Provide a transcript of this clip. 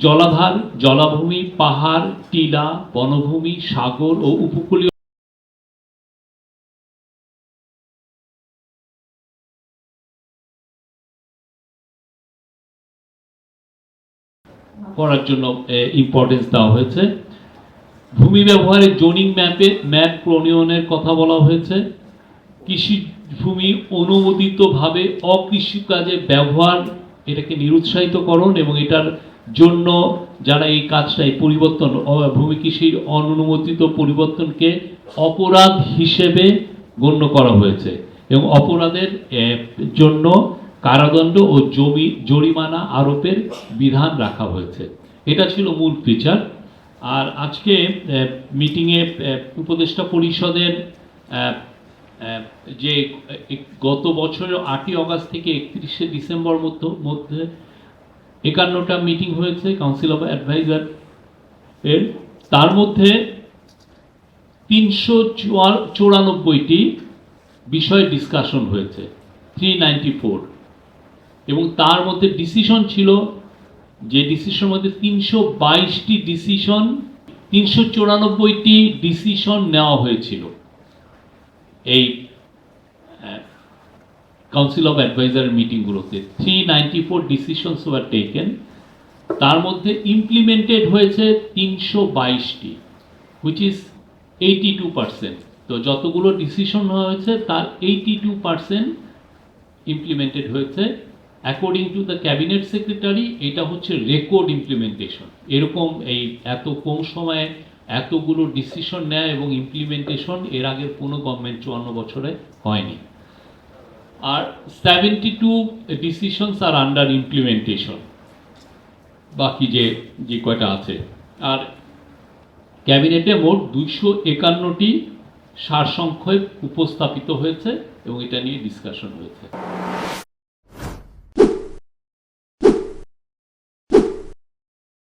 জলাধার, জলাভূমি, পাহাড়, টিলা, বনভূমি, সাগর ও উপকূলীয় করার জন্য ইম্পর্টেন্স দেওয়া হয়েছে। ভূমি ব্যবহারের জোনিং ম্যাপ প্রণয়নের কথা বলা হয়েছে। কৃষি ভূমি অনুমোদিতভাবে অকৃষিকাজে ব্যবহার এটাকে নিরুৎসাহিতকরণ এবং এটার জন্য যারা এই কাজটা এই পরিবর্তন ভূমি কৃষির অনুমোদিত পরিবর্তনকে অপরাধ হিসেবে গণ্য করা হয়েছে এবং অপরাধের জন্য কারাদণ্ড ও জরিমানা আরোপের বিধান রাখা হয়েছে। এটা ছিল মূল ফিচার। আর আজকে মিটিংয়ে উপদেষ্টা পরিষদের যে গত বছরের 8ই অগাস্ট থেকে 31শে ডিসেম্বর মধ্যে 51টা মিটিং হয়েছে কাউন্সিল অফ অ্যাডভাইজার এর, তার মধ্যে 394টি বিষয়ে ডিসকাশন হয়েছে, 394, এবং তার মধ্যে ডিসিশন ছিল যে ডিসিশনের মধ্যে 322টি ডিসিশন 394টি ডিসিশন নেওয়া হয়েছিল এই কাউন্সিল অফ অ্যাডভাইজার মিটিংগুলোতে। 394 ডিসিশনস ওয়ার টেকেন, তার মধ্যে ইমপ্লিমেন্টেড হয়েছে 322টি, হুইচ ইজ 82%। তো যতগুলো ডিসিশন হয়েছে তার 82% ইমপ্লিমেন্টেড হয়েছে according to the cabinet secretary. এটা হচ্ছে রেকর্ড ইমপ্লিমেন্টেশন। এরকম এই এত কম সময়ে এতগুলো ডিসিশন নেয় এবং ইমপ্লিমেন্টেশন এর আগের কোনো গভর্নমেন্ট 54 বছরে হয়নি। আর 72 ডিসিশনস আর আন্ডার ইমপ্লিমেন্টেশন, বাকি যে কয়টা আছে। আর ক্যাবিনেটে মোট 251টি সারসংক্ষেপ উপস্থাপিত হয়েছে এবং এটা নিয়ে ডিসকাশন হয়েছে।